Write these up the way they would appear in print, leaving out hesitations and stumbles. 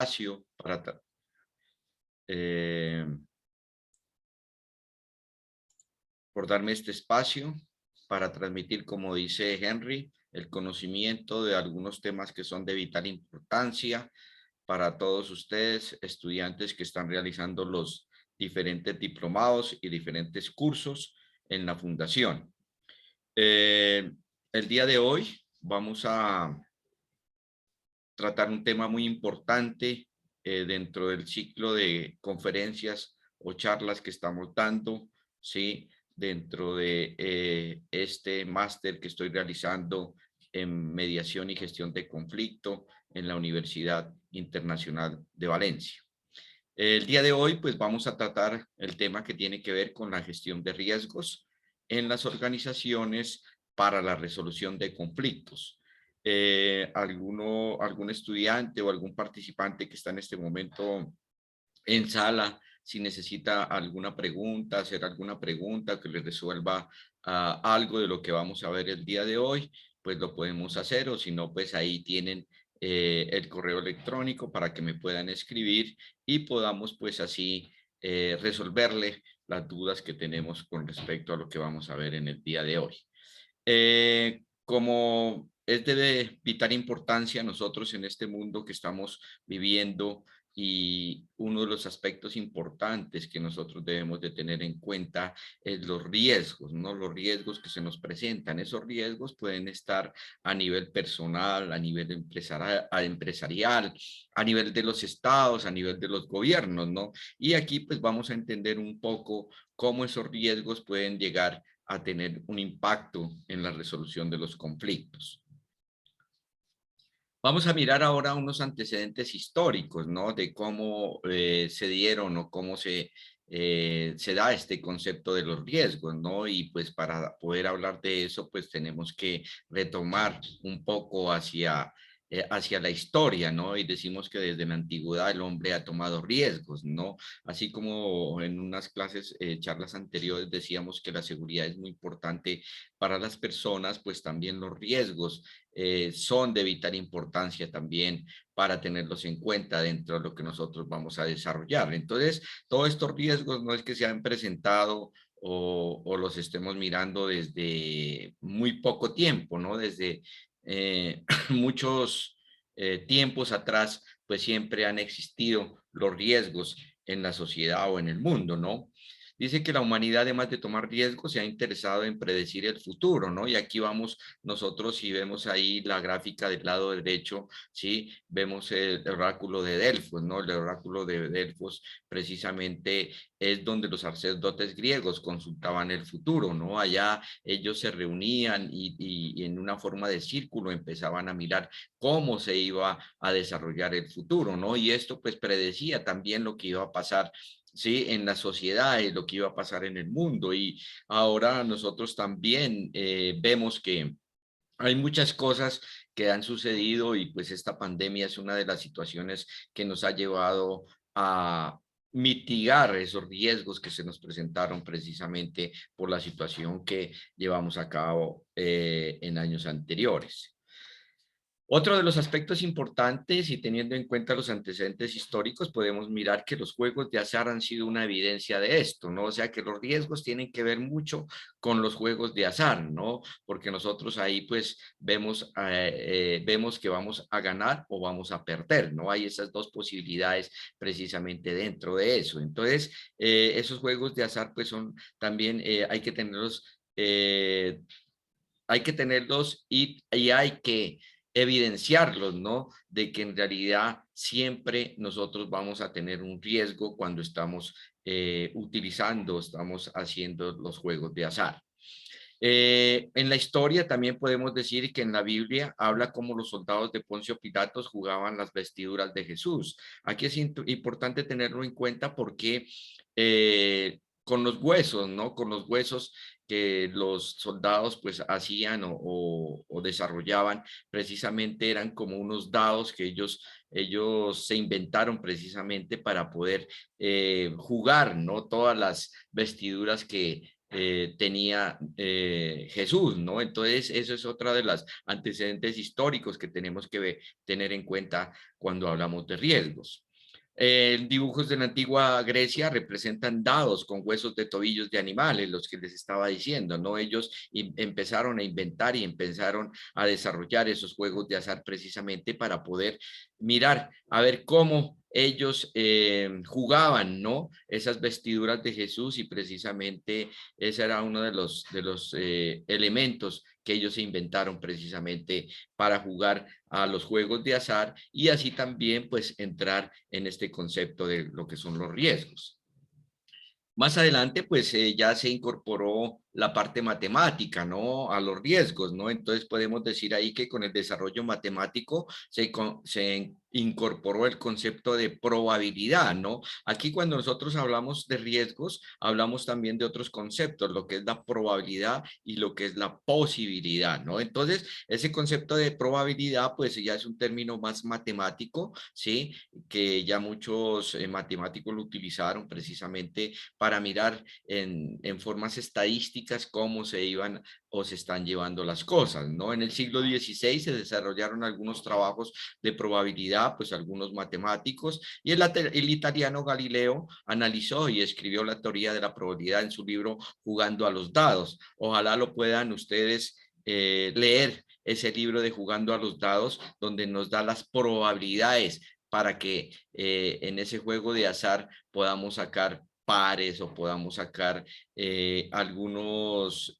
espacio eh, por darme este espacio para transmitir, como dice Henry, el conocimiento de algunos temas que son de vital importancia para todos ustedes, estudiantes que están realizando los diferentes diplomados y diferentes cursos en la Fundación. El día de hoy vamos a tratar un tema muy importante dentro del ciclo de conferencias o charlas que estamos dando, ¿sí? Dentro de este máster que estoy realizando en mediación y gestión de conflicto en la Universidad Internacional de Valencia. El día de hoy, pues vamos a tratar el tema que tiene que ver con la gestión de riesgos en las organizaciones para la resolución de conflictos. Algún estudiante o algún participante que está en este momento en sala, si necesita alguna pregunta, hacer alguna pregunta que le resuelva algo de lo que vamos a ver el día de hoy, pues lo podemos hacer, o si no, pues ahí tienen el correo electrónico para que me puedan escribir y podamos pues así resolverle las dudas que tenemos con respecto a lo que vamos a ver en el día de hoy. Como es de vital importancia nosotros en este mundo que estamos viviendo, y uno de los aspectos importantes que nosotros debemos de tener en cuenta es los riesgos, ¿no? Los riesgos que se nos presentan. Esos riesgos pueden estar a nivel personal, a nivel empresarial, a nivel de los estados, a nivel de los gobiernos, ¿no? Y aquí pues vamos a entender un poco cómo esos riesgos pueden llegar a tener un impacto en la resolución de los conflictos. Vamos a mirar ahora unos antecedentes históricos, ¿no? De cómo se dieron o cómo se da este concepto de los riesgos, ¿no? Y pues para poder hablar de eso, pues tenemos que retomar un poco hacia la historia, ¿no? Y decimos que desde la antigüedad el hombre ha tomado riesgos, ¿no? Así como en unas clases, charlas anteriores decíamos que la seguridad es muy importante para las personas, pues también los riesgos son de vital importancia también para tenerlos en cuenta dentro de lo que nosotros vamos a desarrollar. Entonces, todos estos riesgos no es que se han presentado o los estemos mirando desde muy poco tiempo, ¿no? Desde muchos tiempos atrás, pues siempre han existido los riesgos en la sociedad o en el mundo, ¿no? Dice que la humanidad, además de tomar riesgos, se ha interesado en predecir el futuro, ¿no? Y aquí vamos nosotros, si vemos ahí la gráfica del lado derecho, ¿sí? Vemos el oráculo de Delfos, ¿no? El oráculo de Delfos precisamente es donde los sacerdotes griegos consultaban el futuro, ¿no? Allá ellos se reunían y en una forma de círculo empezaban a mirar cómo se iba a desarrollar el futuro, ¿no? Y esto pues predecía también lo que iba a pasar, ¿sí? En la sociedad y lo que iba a pasar en el mundo. Y ahora nosotros también vemos que hay muchas cosas que han sucedido y pues esta pandemia es una de las situaciones que nos ha llevado a mitigar esos riesgos que se nos presentaron precisamente por la situación que llevamos a cabo en años anteriores. Otro de los aspectos importantes, y teniendo en cuenta los antecedentes históricos, podemos mirar que los juegos de azar han sido una evidencia de esto, ¿no? O sea, que los riesgos tienen que ver mucho con los juegos de azar, ¿no? Porque nosotros ahí pues vemos que vamos a ganar o vamos a perder, ¿no? Hay esas dos posibilidades precisamente dentro de eso. Entonces, esos juegos de azar pues son también, eh, hay que tenerlos y hay que evidenciarlos, ¿no? De que en realidad siempre nosotros vamos a tener un riesgo cuando estamos estamos haciendo los juegos de azar. En la historia también podemos decir que en la Biblia habla cómo los soldados de Poncio Pilatos jugaban las vestiduras de Jesús. Aquí es importante tenerlo en cuenta porque con los huesos, ¿no? Con los huesos que los soldados pues hacían o desarrollaban, precisamente eran como unos dados que ellos se inventaron precisamente para poder jugar, ¿no? Todas las vestiduras tenía Jesús, ¿no? Entonces, eso es otra de los antecedentes históricos que tenemos que tener en cuenta cuando hablamos de riesgos. Dibujos de la antigua Grecia representan dados con huesos de tobillos de animales, los que les estaba diciendo, ¿no? Ellos empezaron a inventar y empezaron a desarrollar esos juegos de azar precisamente para poder mirar, a ver cómo ellos jugaban, ¿no? Esas vestiduras de Jesús y precisamente ese era uno de los elementos que ellos se inventaron precisamente para jugar a los juegos de azar y así también pues entrar en este concepto de lo que son los riesgos. Más adelante, pues ya se incorporó la parte matemática, ¿no? A los riesgos, ¿no? Entonces podemos decir ahí que con el desarrollo matemático se incorporó el concepto de probabilidad, ¿no? Aquí cuando nosotros hablamos de riesgos, hablamos también de otros conceptos, lo que es la probabilidad y lo que es la posibilidad, ¿no? Entonces, ese concepto de probabilidad, pues ya es un término más matemático, ¿sí? Que ya muchos matemáticos lo utilizaron precisamente para mirar en formas estadísticas cómo se iban o se están llevando las cosas, ¿no? En el siglo XVI se desarrollaron algunos trabajos de probabilidad, pues algunos matemáticos, y el italiano Galileo analizó y escribió la teoría de la probabilidad en su libro Jugando a los dados. Ojalá lo puedan ustedes leer ese libro de Jugando a los dados, donde nos da las probabilidades para que en ese juego de azar podamos sacar pares o podamos sacar algunos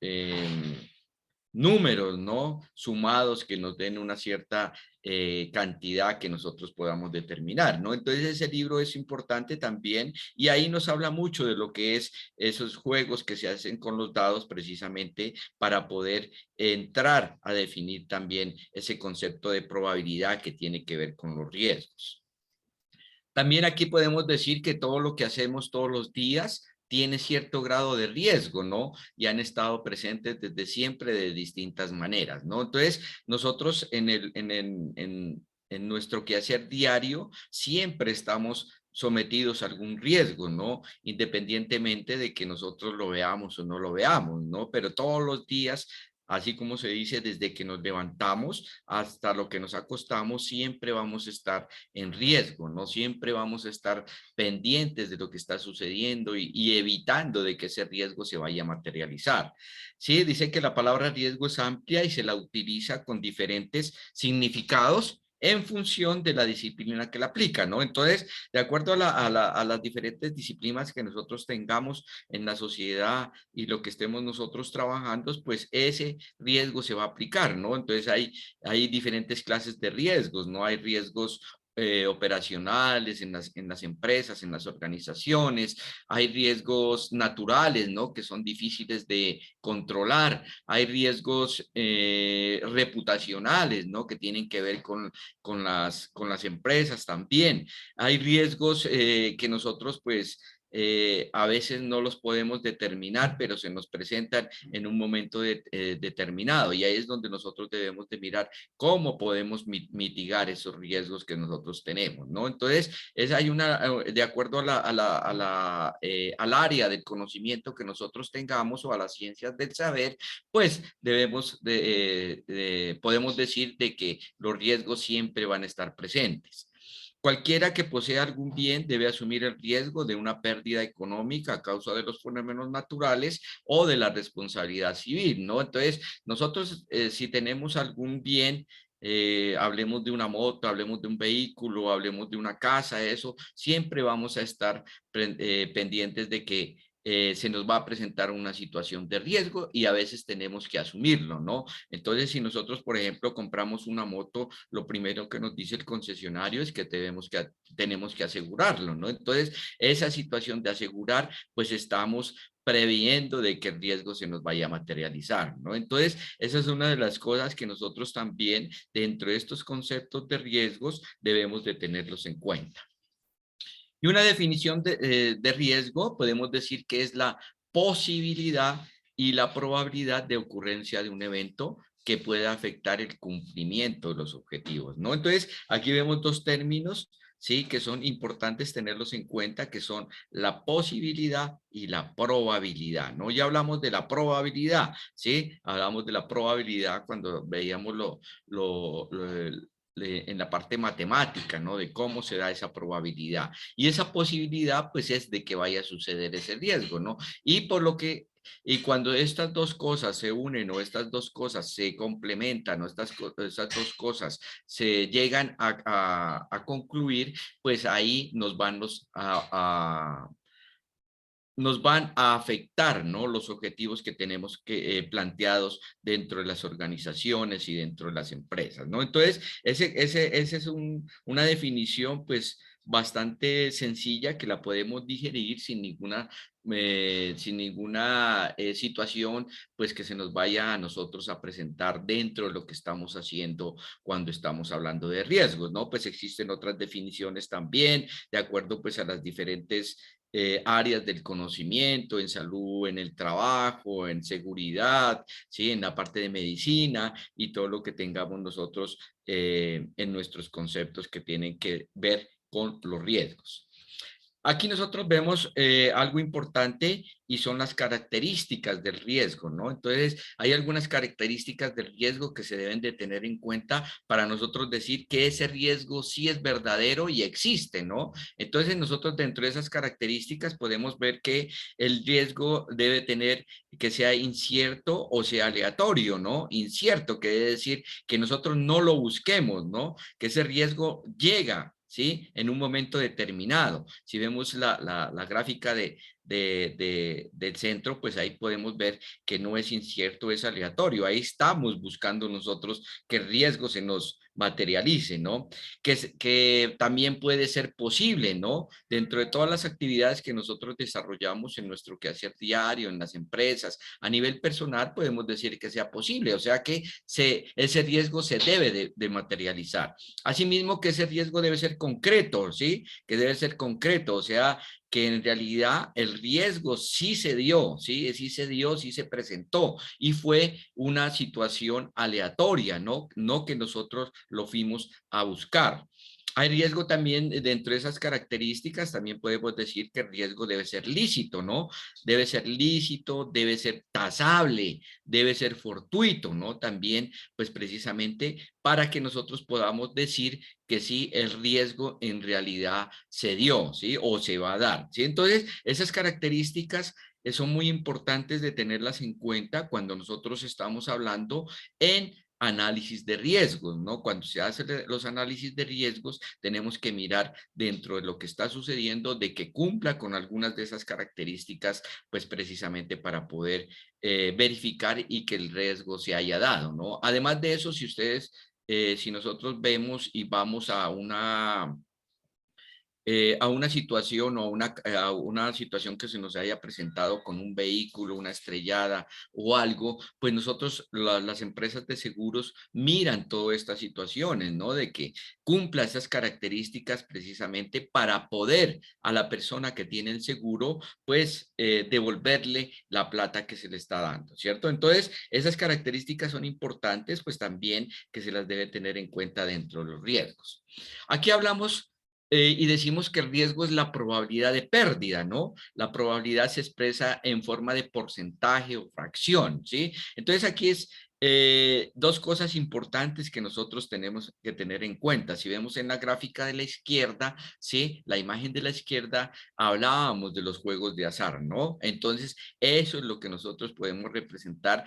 números, ¿no? Sumados que nos den una cierta cantidad que nosotros podamos determinar, ¿no? Entonces ese libro es importante también y ahí nos habla mucho de lo que es esos juegos que se hacen con los dados precisamente para poder entrar a definir también ese concepto de probabilidad que tiene que ver con los riesgos. También aquí podemos decir que todo lo que hacemos todos los días tiene cierto grado de riesgo, ¿no? Y han estado presentes desde siempre de distintas maneras, ¿no? Entonces, nosotros en nuestro quehacer diario siempre estamos sometidos a algún riesgo, ¿no? Independientemente de que nosotros lo veamos o no lo veamos, ¿no? Pero todos los días, así como se dice, desde que nos levantamos hasta lo que nos acostamos, siempre vamos a estar en riesgo, ¿no? Siempre vamos a estar pendientes de lo que está sucediendo y evitando de que ese riesgo se vaya a materializar. Sí, dice que la palabra riesgo es amplia y se la utiliza con diferentes significados en función de la disciplina que la aplica, ¿no? Entonces, de acuerdo a las diferentes disciplinas que nosotros tengamos en la sociedad y lo que estemos nosotros trabajando, pues ese riesgo se va a aplicar, ¿no? Entonces hay diferentes clases de riesgos, ¿no? Hay riesgos operacionales en las empresas, en las organizaciones, hay riesgos naturales, ¿no? Que son difíciles de controlar, hay riesgos reputacionales, ¿no? Que tienen que ver con las empresas también, hay riesgos que nosotros pues a veces no los podemos determinar, pero se nos presentan en un momento determinado y ahí es donde nosotros debemos de mirar cómo podemos mitigar esos riesgos que nosotros tenemos, ¿no? Entonces, hay de acuerdo al área del conocimiento que nosotros tengamos o a las ciencias del saber, pues podemos decir de que los riesgos siempre van a estar presentes. Cualquiera que posea algún bien debe asumir el riesgo de una pérdida económica a causa de los fenómenos naturales o de la responsabilidad civil, ¿no? Entonces, nosotros si tenemos algún bien, hablemos de una moto, hablemos de un vehículo, hablemos de una casa, eso, siempre vamos a estar pendientes de que se nos va a presentar una situación de riesgo y a veces tenemos que asumirlo, ¿no? Entonces, si nosotros, por ejemplo, compramos una moto, lo primero que nos dice el concesionario es que tenemos que asegurarlo, ¿no? Entonces, esa situación de asegurar, pues estamos previendo de que el riesgo se nos vaya a materializar, ¿no? Entonces, esa es una de las cosas que nosotros también, dentro de estos conceptos de riesgos, debemos de tenerlos en cuenta. Y una definición de riesgo podemos decir que es la posibilidad y la probabilidad de ocurrencia de un evento que pueda afectar el cumplimiento de los objetivos, ¿no? Entonces, aquí vemos dos términos, ¿sí? Que son importantes tenerlos en cuenta, que son la posibilidad y la probabilidad, ¿no? Ya hablamos de la probabilidad, ¿sí? Hablamos de la probabilidad cuando veíamos en la parte matemática, ¿no? De cómo se da esa probabilidad. Y esa posibilidad, pues, es de que vaya a suceder ese riesgo, ¿no? Y por lo que y cuando estas dos cosas se unen o estas dos cosas se complementan o estas dos cosas se llegan a concluir, pues ahí nos van a afectar, ¿no? Los objetivos que tenemos planteados dentro de las organizaciones y dentro de las empresas, ¿no? Entonces, ese es una definición, pues, bastante sencilla que la podemos digerir sin ninguna situación, pues, que se nos vaya a nosotros a presentar dentro de lo que estamos haciendo cuando estamos hablando de riesgos, ¿no? Pues existen otras definiciones también, de acuerdo, pues, a las diferentes áreas del conocimiento, en salud, en el trabajo, en seguridad, ¿sí? En la parte de medicina y todo lo que tengamos nosotros en nuestros conceptos que tienen que ver con los riesgos. Aquí nosotros vemos algo importante y son las características del riesgo, ¿no? Entonces, hay algunas características del riesgo que se deben de tener en cuenta para nosotros decir que ese riesgo sí es verdadero y existe, ¿no? Entonces, nosotros dentro de esas características podemos ver que el riesgo debe tener que sea incierto o sea aleatorio, ¿no? Incierto, que debe decir que nosotros no lo busquemos, ¿no? Que ese riesgo llega, ¿sí? En un momento determinado. Si vemos la gráfica del centro, pues ahí podemos ver que no es incierto, es aleatorio. Ahí estamos buscando nosotros que el riesgo se nos materialice, ¿no? Que también puede ser posible, ¿no? Dentro de todas las actividades que nosotros desarrollamos en nuestro quehacer diario, en las empresas, a nivel personal podemos decir que sea posible, o sea que ese riesgo se debe de materializar. Asimismo que ese riesgo debe ser concreto, ¿sí? Que debe ser concreto, o sea, que en realidad el riesgo sí se dio, ¿sí? Sí se dio, sí se presentó y fue una situación aleatoria, ¿no? No que nosotros lo fuimos a buscar. Hay riesgo también dentro de esas características, también podemos decir que el riesgo debe ser lícito, ¿no? Debe ser lícito, debe ser tasable, debe ser fortuito, ¿no? También, pues precisamente para que nosotros podamos decir que sí, el riesgo en realidad se dio, ¿sí? O se va a dar, ¿sí? Entonces, esas características son muy importantes de tenerlas en cuenta cuando nosotros estamos hablando en análisis de riesgos, ¿no? Cuando se hacen los análisis de riesgos, tenemos que mirar dentro de lo que está sucediendo, de que cumpla con algunas de esas características, pues precisamente para poder verificar y que el riesgo se haya dado, ¿no? Además de eso, si nosotros vemos y vamos a una situación o a una situación que se nos haya presentado con un vehículo, una estrellada o algo, pues nosotros, las empresas de seguros, miran todas estas situaciones, ¿no? De que cumpla esas características precisamente para poder a la persona que tiene el seguro, pues devolverle la plata que se le está dando, ¿cierto? Entonces, esas características son importantes, pues también que se las debe tener en cuenta dentro de los riesgos. Aquí hablamos y decimos que el riesgo es la probabilidad de pérdida, ¿no? La probabilidad se expresa en forma de porcentaje o fracción, ¿sí? Entonces aquí es dos cosas importantes que nosotros tenemos que tener en cuenta. Si vemos en la gráfica de la izquierda, ¿sí? La imagen de la izquierda, hablábamos de los juegos de azar, ¿no? Entonces, eso es lo que nosotros podemos representar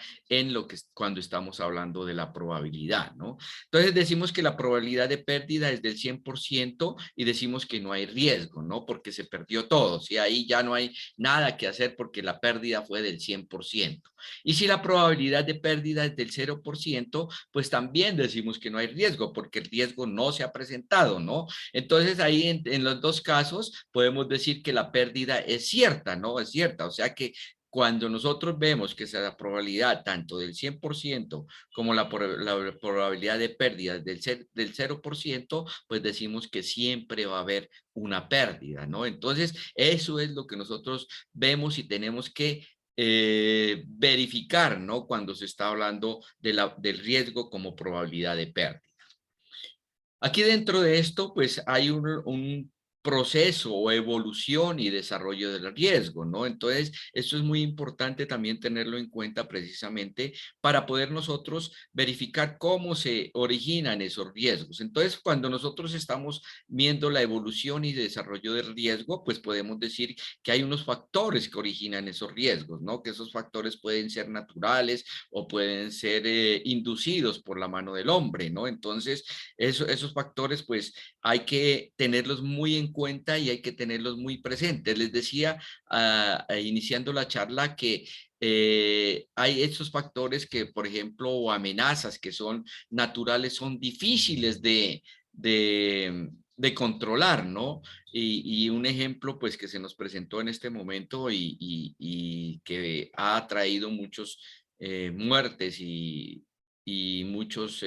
cuando estamos hablando de la probabilidad, ¿no? Entonces decimos que la probabilidad de pérdida es del 100% y decimos que no hay riesgo, ¿no? Porque se perdió todo, y ahí ya no hay nada que hacer porque la pérdida fue del 100%. Y si la probabilidad de pérdida es del 0%, pues también decimos que no hay riesgo porque el riesgo no se ha presentado, ¿no? Entonces ahí en los dos casos podemos decir que la pérdida es cierta, ¿no? Es cierta, o sea que cuando nosotros vemos que la probabilidad tanto del 100% como la probabilidad de pérdida del 0%, pues decimos que siempre va a haber una pérdida, ¿no? Entonces, eso es lo que nosotros vemos y tenemos que verificar, ¿no? Cuando se está hablando del riesgo como probabilidad de pérdida. Aquí dentro de esto, pues hay un proceso o evolución y desarrollo del riesgo, ¿no? Entonces, esto es muy importante también tenerlo en cuenta precisamente para poder nosotros verificar cómo se originan esos riesgos. Entonces, cuando nosotros estamos viendo la evolución y desarrollo del riesgo, pues podemos decir que hay unos factores que originan esos riesgos, ¿no? Que esos factores pueden ser naturales o pueden ser inducidos por la mano del hombre, ¿no? Entonces, esos factores, pues hay que tenerlos muy en cuenta y hay que tenerlos muy presentes. Les decía, iniciando la charla, que hay esos factores que, por ejemplo, o amenazas que son naturales, son difíciles de controlar, ¿no? Y un ejemplo, pues, que se nos presentó en este momento y que ha traído muchos muertes y muchos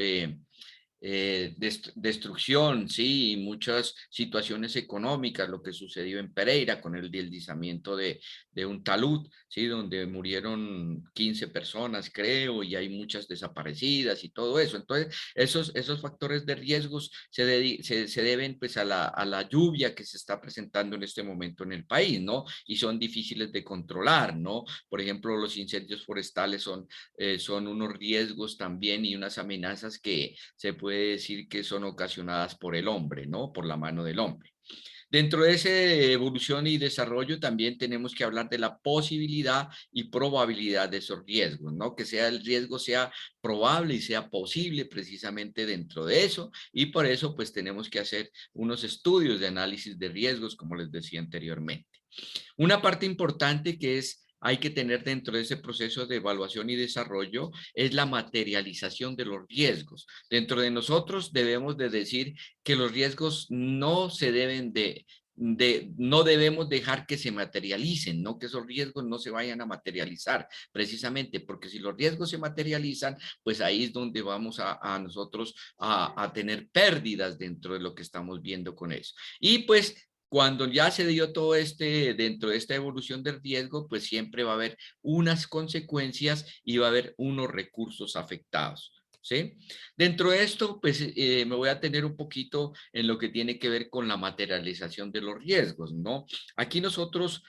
destrucción, sí, y muchas situaciones económicas, lo que sucedió en Pereira con el deslizamiento de un talud, sí, donde murieron 15 personas, creo, y hay muchas desaparecidas y todo eso. Entonces, esos factores de riesgos se deben pues a la lluvia que se está presentando en este momento en el país, ¿no? Y son difíciles de controlar, ¿no? Por ejemplo, los incendios forestales son unos riesgos también y unas amenazas que se puede decir que son ocasionadas por el hombre, ¿no? Por la mano del hombre. Dentro de esa evolución y desarrollo también tenemos que hablar de la posibilidad y probabilidad de esos riesgos, ¿no? Que sea el riesgo sea probable y sea posible precisamente dentro de eso y por eso pues tenemos que hacer unos estudios de análisis de riesgos, como les decía anteriormente. Una parte importante que hay que tener dentro de ese proceso de evaluación y desarrollo es la materialización de los riesgos. Dentro de nosotros debemos de decir que los riesgos no se deben no debemos dejar que se materialicen, no que esos riesgos no se vayan a materializar, precisamente porque si los riesgos se materializan, pues ahí es donde vamos a nosotros a tener pérdidas dentro de lo que estamos viendo con eso. Y pues cuando ya se dio todo dentro de esta evolución del riesgo, pues siempre va a haber unas consecuencias y va a haber unos recursos afectados. ¿Sí? Dentro de esto, pues me voy a tener un poquito en lo que tiene que ver con la materialización de los riesgos, ¿no? Aquí nosotros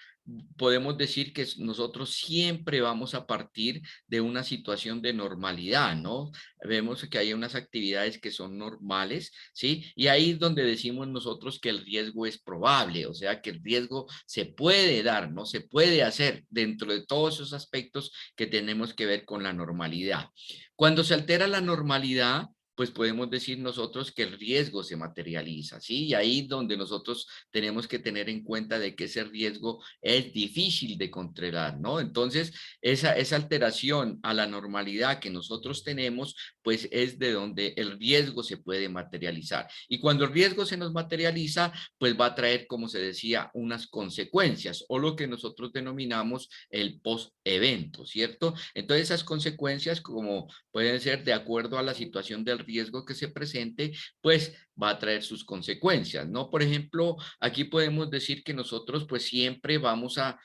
podemos decir que nosotros siempre vamos a partir de una situación de normalidad, ¿no? Vemos que hay unas actividades que son normales, ¿sí? Y ahí es donde decimos nosotros que el riesgo es probable, o sea, que el riesgo se puede dar, ¿no? Se puede hacer dentro de todos esos aspectos que tenemos que ver con la normalidad. Cuando se altera la normalidad, pues podemos decir nosotros que el riesgo se materializa, ¿sí? Y ahí donde nosotros tenemos que tener en cuenta de que ese riesgo es difícil de controlar, ¿no? Entonces, esa alteración a la normalidad que nosotros tenemos, pues es de donde el riesgo se puede materializar. Y cuando el riesgo se nos materializa, pues va a traer, como se decía, unas consecuencias o lo que nosotros denominamos el post-evento, ¿cierto? Entonces, esas consecuencias, como pueden ser de acuerdo a la situación del riesgo que se presente, pues va a traer sus consecuencias, ¿no? Por ejemplo, aquí podemos decir que nosotros pues siempre vamos a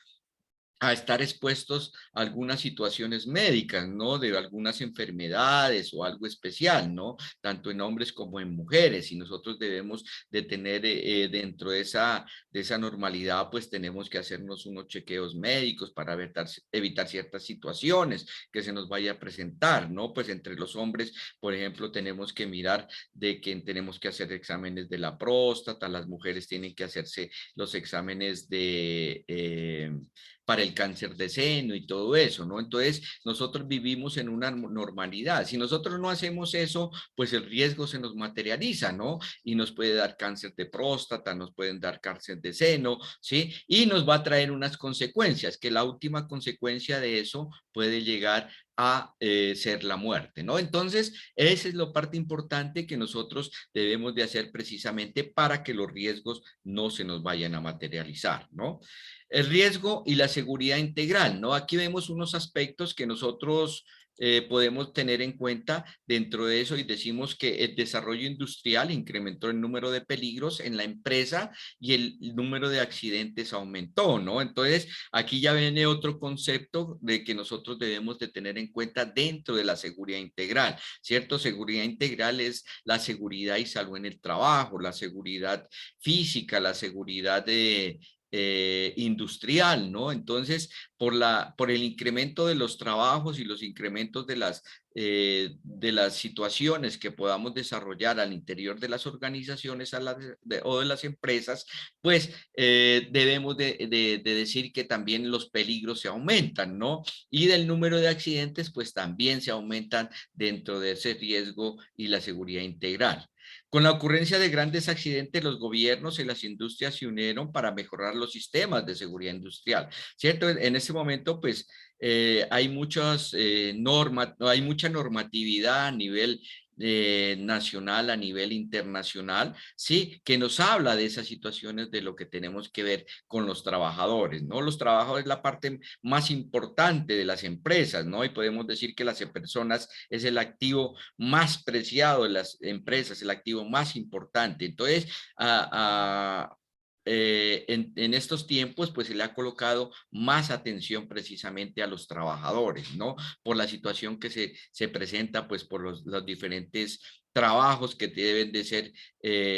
estar expuestos a algunas situaciones médicas, ¿no? De algunas enfermedades o algo especial, ¿no? Tanto en hombres como en mujeres. Y nosotros debemos de tener dentro de esa normalidad, pues tenemos que hacernos unos chequeos médicos para evitar ciertas situaciones que se nos vaya a presentar, ¿no? Pues entre los hombres, por ejemplo, tenemos que mirar de que tenemos que hacer exámenes de la próstata, las mujeres tienen que hacerse los exámenes para el cáncer de seno y todo eso, ¿no? Entonces, nosotros vivimos en una normalidad. Si nosotros no hacemos eso, pues el riesgo se nos materializa, ¿no? Y nos puede dar cáncer de próstata, nos pueden dar cáncer de seno, ¿sí? Y nos va a traer unas consecuencias, que la última consecuencia de eso puede llegar a ser la muerte, ¿no? Entonces, esa es la parte importante que nosotros debemos de hacer precisamente para que los riesgos no se nos vayan a materializar, ¿no? El riesgo y la seguridad integral, ¿no? Aquí vemos unos aspectos que nosotros podemos tener en cuenta dentro de eso y decimos que el desarrollo industrial incrementó el número de peligros en la empresa y el número de accidentes aumentó, ¿no? Entonces, aquí ya viene otro concepto de que nosotros debemos de tener en cuenta dentro de la seguridad integral, ¿cierto? Seguridad integral es la seguridad y salud en el trabajo, la seguridad física, la seguridad industrial, ¿no? Entonces, por el incremento de los trabajos y los incrementos de las situaciones que podamos desarrollar al interior de las organizaciones o de las empresas, pues debemos de decir que también los peligros se aumentan, ¿no? Y del número de accidentes, pues también se aumentan dentro de ese riesgo y la seguridad integral. Con la ocurrencia de grandes accidentes, los gobiernos y las industrias se unieron para mejorar los sistemas de seguridad industrial, ¿cierto? En ese momento, pues, hay muchas normas, hay mucha normatividad a nivel nacional, a nivel internacional, sí, que nos habla de esas situaciones de lo que tenemos que ver con los trabajadores, ¿no? Los trabajadores es la parte más importante de las empresas, ¿no? Y podemos decir que las personas es el activo más preciado de las empresas, el activo más importante. Entonces, en estos tiempos, pues se le ha colocado más atención precisamente a los trabajadores, ¿no? Por la situación que se presenta, pues por los diferentes trabajos que deben de ser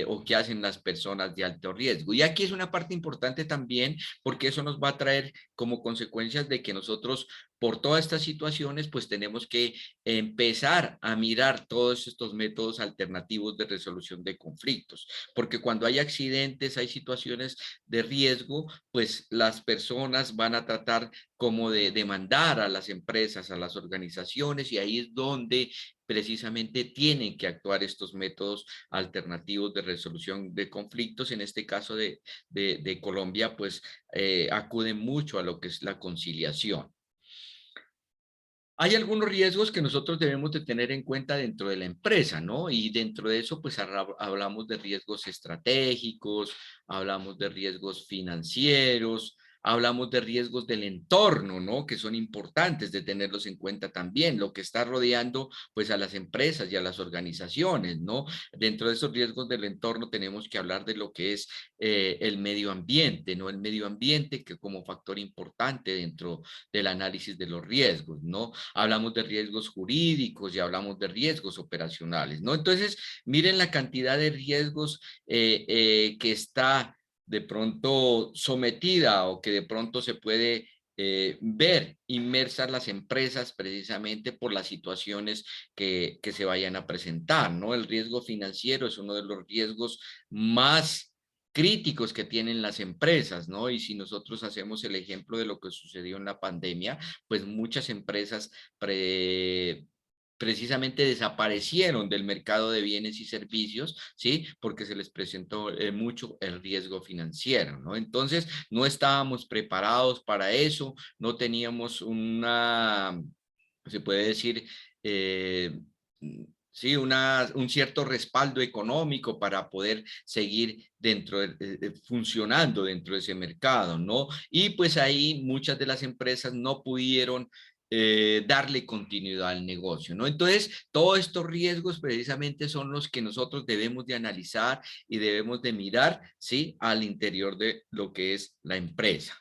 o que hacen las personas de alto riesgo. Y aquí es una parte importante también porque eso nos va a traer como consecuencias de que nosotros por todas estas situaciones pues tenemos que empezar a mirar todos estos métodos alternativos de resolución de conflictos, porque cuando hay accidentes, hay situaciones de riesgo, pues las personas van a tratar como de demandar a las empresas, a las organizaciones, y ahí es donde precisamente tienen que actuar estos métodos alternativos de resolución de conflictos. En este caso de Colombia, pues acuden mucho a lo que es la conciliación. Hay algunos riesgos que nosotros debemos de tener en cuenta dentro de la empresa, ¿no? Y dentro de eso, pues hablamos de riesgos estratégicos, hablamos de riesgos financieros, hablamos de riesgos del entorno, ¿no? Que son importantes de tenerlos en cuenta también, lo que está rodeando, pues, a las empresas y a las organizaciones, ¿no? Dentro de esos riesgos del entorno tenemos que hablar de lo que es el medio ambiente, ¿no? El medio ambiente que como factor importante dentro del análisis de los riesgos, ¿no? Hablamos de riesgos jurídicos y hablamos de riesgos operacionales, ¿no? Entonces, miren la cantidad de riesgos que está de pronto sometida o que de pronto se puede ver inmersas las empresas precisamente por las situaciones que se vayan a presentar, ¿no? El riesgo financiero es uno de los riesgos más críticos que tienen las empresas, ¿no? Y si nosotros hacemos el ejemplo de lo que sucedió en la pandemia, pues muchas empresas precisamente desaparecieron del mercado de bienes y servicios, ¿sí? Porque se les presentó mucho el riesgo financiero, ¿no? Entonces, no estábamos preparados para eso, no teníamos una, se puede decir, sí, un cierto respaldo económico para poder seguir funcionando dentro de ese mercado, ¿no? Y pues ahí muchas de las empresas no pudieron darle continuidad al negocio, ¿no? Entonces, todos estos riesgos precisamente son los que nosotros debemos de analizar y debemos de mirar, ¿sí? Al interior de lo que es la empresa.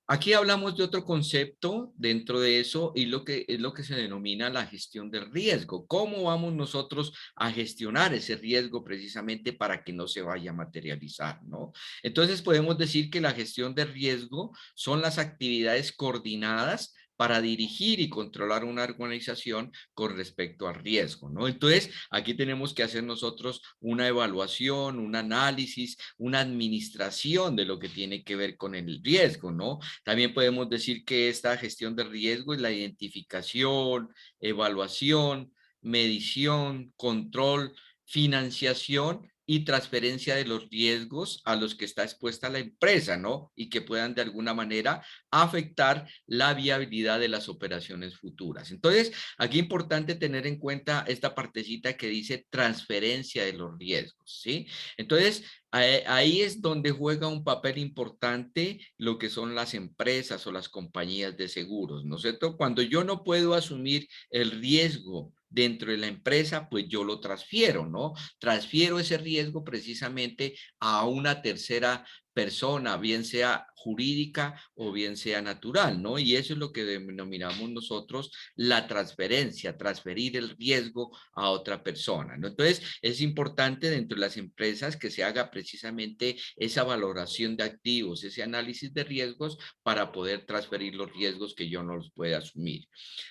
Aquí hablamos de otro concepto dentro de eso y lo que es lo que se denomina la gestión del riesgo. ¿Cómo vamos nosotros a gestionar ese riesgo precisamente para que no se vaya a materializar, ¿no? Entonces podemos decir que la gestión de riesgo son las actividades coordinadas para dirigir y controlar una organización con respecto al riesgo, ¿no? Entonces, aquí tenemos que hacer nosotros una evaluación, un análisis, una administración de lo que tiene que ver con el riesgo, ¿no? También podemos decir que esta gestión de riesgo es la identificación, evaluación, medición, control, financiación y transferencia de los riesgos a los que está expuesta la empresa, ¿no? Y que puedan de alguna manera afectar la viabilidad de las operaciones futuras. Entonces, aquí es importante tener en cuenta esta partecita que dice transferencia de los riesgos, ¿sí? Entonces, ahí es donde juega un papel importante lo que son las empresas o las compañías de seguros, ¿no es cierto? Cuando yo no puedo asumir el riesgo dentro de la empresa, pues yo lo transfiero, ¿no? Transfiero ese riesgo precisamente a una tercera persona, bien sea jurídica o bien sea natural, ¿no? Y eso es lo que denominamos nosotros la transferencia, transferir el riesgo a otra persona, ¿no? Entonces, es importante dentro de las empresas que se haga precisamente esa valoración de activos, ese análisis de riesgos para poder transferir los riesgos que yo no los pueda asumir.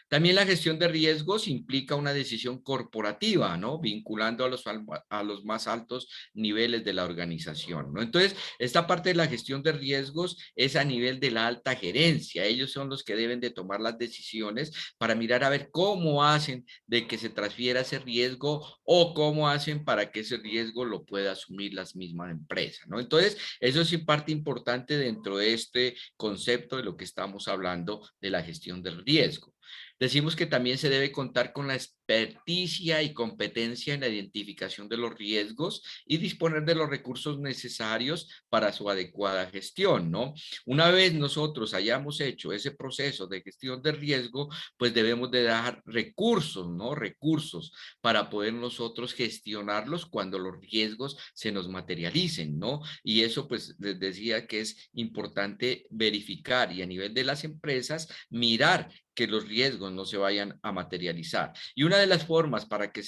También la gestión de riesgos implica una decisión corporativa, ¿no? Vinculando a los más altos niveles de la organización, ¿no? Entonces, esta parte de la gestión de riesgos es a nivel de la alta gerencia. Ellos son los que deben de tomar las decisiones para mirar a ver cómo hacen de que se transfiera ese riesgo o cómo hacen para que ese riesgo lo pueda asumir las mismas empresas, ¿no? Entonces, eso es parte importante dentro de este concepto de lo que estamos hablando de la gestión del riesgo. Decimos que también se debe contar con la experticia y competencia en la identificación de los riesgos y disponer de los recursos necesarios para su adecuada gestión, ¿no? Una vez nosotros hayamos hecho ese proceso de gestión de riesgo, pues debemos de dar recursos, ¿no? Recursos para poder nosotros gestionarlos cuando los riesgos se nos materialicen, ¿no? Y eso pues les decía que es importante verificar y a nivel de las empresas mirar que los riesgos no se vayan a materializar. Y una de las formas para que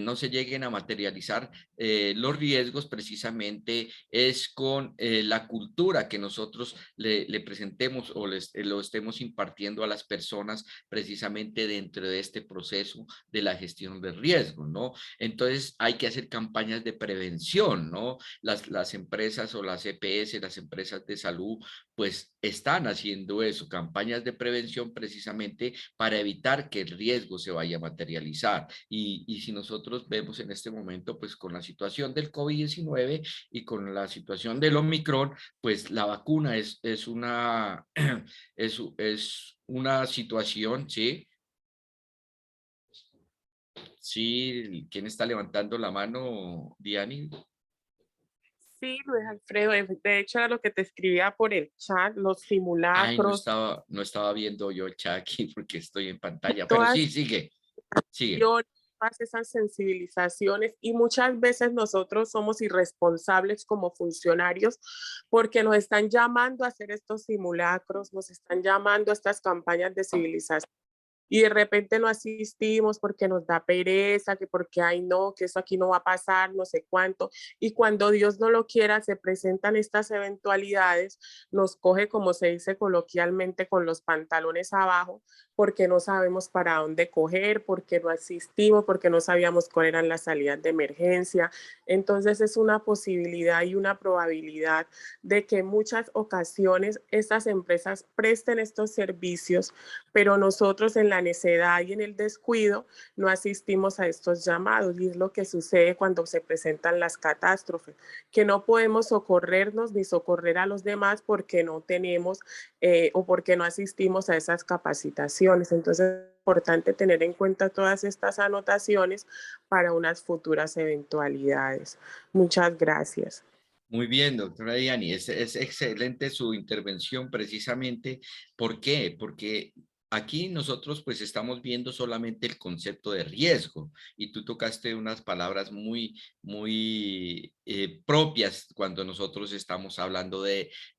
no se lleguen a materializar los riesgos precisamente es con la cultura que nosotros le presentemos o lo estemos impartiendo a las personas precisamente dentro de este proceso de la gestión de riesgos, ¿no? Entonces hay que hacer campañas de prevención, ¿no? Las empresas o las EPS, las empresas de salud, pues están haciendo eso, campañas de prevención precisamente para evitar que el riesgo se vaya a materializar. Y si nosotros vemos en este momento, pues con la situación del COVID-19 y con la situación del Omicron, pues la vacuna es una situación, ¿sí? Sí, ¿quién está levantando la mano, Diani? Sí, Luis Alfredo, de hecho era lo que te escribía por el chat, los Ay, simulacros, no estaba viendo yo el chat aquí porque estoy en pantalla, pero todas sí, sigue, sigue. acciones, todas esas sensibilizaciones y muchas veces nosotros somos irresponsables como funcionarios porque nos están llamando a hacer estos simulacros, nos están llamando a estas campañas de civilización y de repente no asistimos porque nos da pereza, que porque, ay no, que eso aquí no va a pasar, no sé cuánto. Y cuando Dios no lo quiera, se presentan estas eventualidades, nos coge, como se dice coloquialmente, con los pantalones abajo, porque no sabemos para dónde coger, porque no asistimos, porque no sabíamos cuáles eran las salidas de emergencia. Entonces es una posibilidad y una probabilidad de que en muchas ocasiones estas empresas presten estos servicios, pero nosotros en la necedad y en el descuido no asistimos a estos llamados y es lo que sucede cuando se presentan las catástrofes, que no podemos socorrernos ni socorrer a los demás porque no tenemos o porque no asistimos a esas capacitaciones. Entonces es importante tener en cuenta todas estas anotaciones para unas futuras eventualidades. Muchas gracias. Muy bien, doctora Diani, es excelente su intervención precisamente. ¿Por qué? Porque aquí nosotros pues estamos viendo solamente el concepto de riesgo y tú tocaste unas palabras muy propias cuando nosotros estamos hablando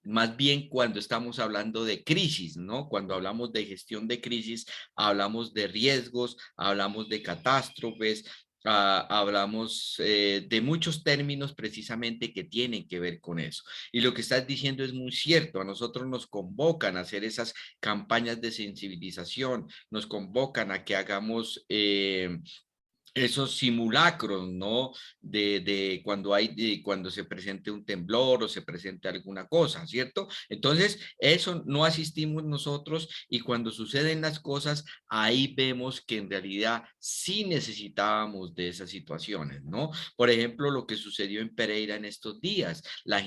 más bien cuando estamos hablando de crisis, ¿no? Cuando hablamos de gestión de crisis, hablamos de riesgos, hablamos de catástrofes, hablamos de muchos términos precisamente que tienen que ver con eso. Y lo que estás diciendo es muy cierto. A nosotros nos convocan a hacer esas campañas de sensibilización, nos convocan a que hagamos esos simulacros, ¿no? Cuando se presente un temblor o se presente alguna cosa, ¿cierto? Entonces, eso no asistimos nosotros y cuando suceden las cosas, ahí vemos que en realidad sí necesitábamos de esas situaciones, ¿no? Por ejemplo, lo que sucedió en Pereira en estos días, la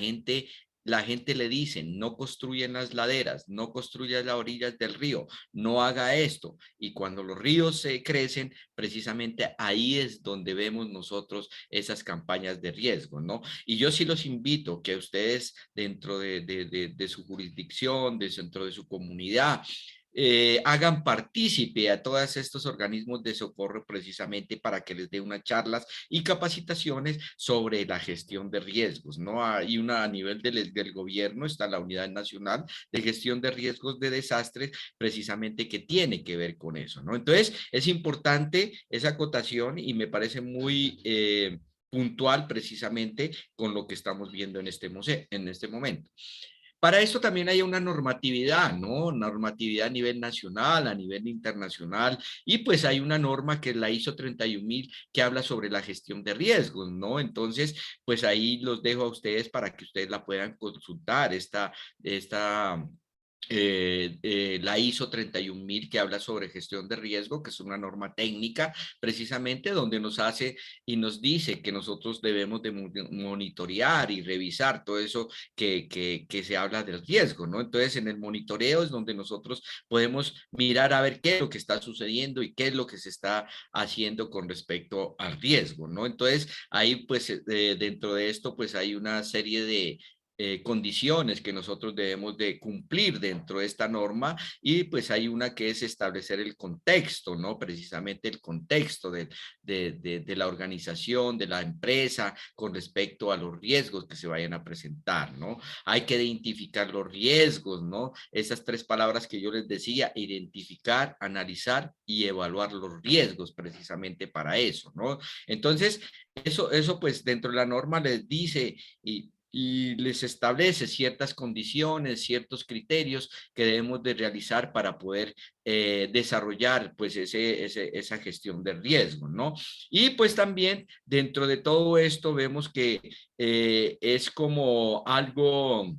gente le dice, no construya en las laderas, no construya en las orillas del río, no haga esto. Y cuando los ríos se crecen, precisamente ahí es donde vemos nosotros esas campañas de riesgo, ¿no? Y yo sí los invito que ustedes dentro de su jurisdicción, dentro de su comunidad, hagan partícipe a todos estos organismos de socorro precisamente para que les dé unas charlas y capacitaciones sobre la gestión de riesgos, ¿no? Hay una a nivel del gobierno, está la Unidad Nacional de Gestión de Riesgos de Desastres, precisamente que tiene que ver con eso, ¿no? Entonces, es importante esa acotación y me parece muy puntual precisamente con lo que estamos viendo en este momento. Para esto también hay una normatividad, ¿no? Normatividad a nivel nacional, a nivel internacional, y pues hay una norma que es la ISO 31000 que habla sobre la gestión de riesgos, ¿no? Entonces, pues ahí los dejo a ustedes para que ustedes la puedan consultar, esta la ISO 31000 que habla sobre gestión de riesgo, que es una norma técnica precisamente donde nos hace y nos dice que nosotros debemos de monitorear y revisar todo eso que se habla del riesgo, ¿no? Entonces, en el monitoreo es donde nosotros podemos mirar a ver qué es lo que está sucediendo y qué es lo que se está haciendo con respecto al riesgo, ¿no? Entonces, ahí pues dentro de esto pues hay una serie de condiciones que nosotros debemos de cumplir dentro de esta norma y pues hay una que es establecer el contexto, ¿no? Precisamente el contexto de la organización, de la empresa con respecto a los riesgos que se vayan a presentar, ¿no? Hay que identificar los riesgos, ¿no? Esas tres palabras que yo les decía, identificar, analizar y evaluar los riesgos precisamente para eso, ¿no? Entonces, eso pues dentro de la norma les dice y les establece ciertas condiciones, ciertos criterios que debemos de realizar para poder desarrollar pues esa gestión de riesgo, ¿no? Y pues también dentro de todo esto vemos que es como algo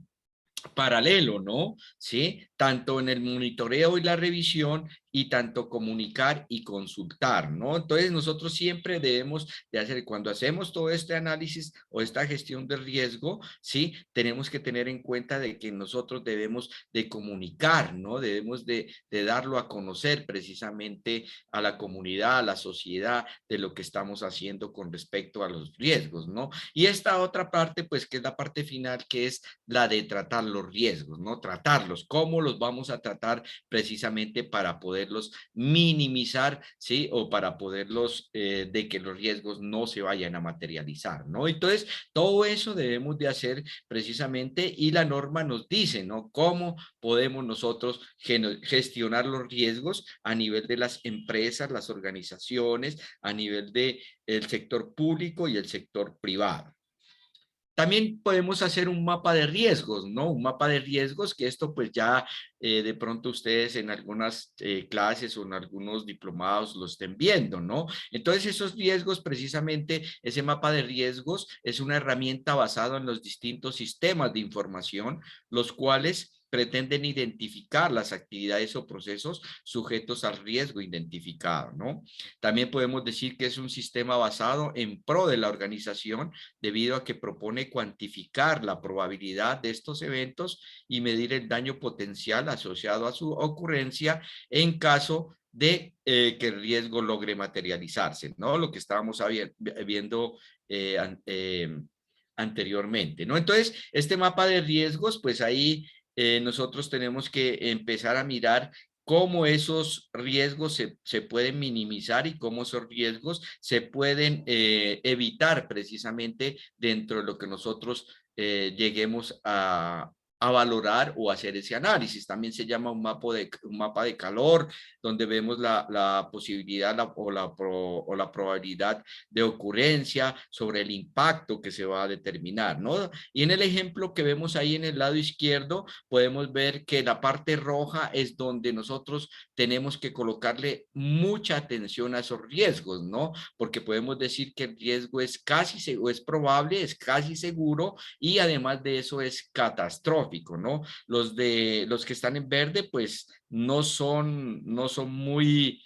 paralelo, ¿no? Sí, tanto en el monitoreo y la revisión y tanto comunicar y consultar, ¿no? Entonces nosotros siempre debemos de hacer, cuando hacemos todo este análisis o esta gestión de riesgo, sí, tenemos que tener en cuenta de que nosotros debemos de comunicar, ¿no? Debemos de darlo a conocer precisamente a la comunidad, a la sociedad de lo que estamos haciendo con respecto a los riesgos, ¿no? Y esta otra parte, pues, que es la parte final, que es la de tratar los riesgos, ¿no? Tratarlos, cómo los vamos a tratar precisamente para poderlos minimizar, ¿sí? O para poderlos, de que los riesgos no se vayan a materializar, ¿no? Entonces, todo eso debemos de hacer precisamente y la norma nos dice, ¿no? Cómo podemos nosotros gestionar los riesgos a nivel de las empresas, las organizaciones, a nivel de el sector público y el sector privado. También podemos hacer un mapa de riesgos, ¿no? Un mapa de riesgos que esto pues ya de pronto ustedes en algunas clases o en algunos diplomados lo estén viendo, ¿no? Entonces esos riesgos precisamente, ese mapa de riesgos es una herramienta basada en los distintos sistemas de información, los cuales pretenden identificar las actividades o procesos sujetos al riesgo identificado, ¿no? También podemos decir que es un sistema basado en pro de la organización debido a que propone cuantificar la probabilidad de estos eventos y medir el daño potencial asociado a su ocurrencia en caso de que el riesgo logre materializarse, ¿no? Lo que estábamos viendo anteriormente, ¿no? Entonces, este mapa de riesgos, pues ahí nosotros tenemos que empezar a mirar cómo esos riesgos se pueden minimizar y cómo esos riesgos se pueden evitar precisamente dentro de lo que nosotros lleguemos a valorar o hacer ese análisis. También se llama un mapa de calor, donde vemos la posibilidad o la probabilidad de ocurrencia sobre el impacto que se va a determinar, ¿no? Y en el ejemplo que vemos ahí en el lado izquierdo, podemos ver que la parte roja es donde nosotros tenemos que colocarle mucha atención a esos riesgos, ¿no? Porque podemos decir que el riesgo es es probable, es casi seguro, y además de eso es catastrófico, ¿no? Los que están en verde, pues no son muy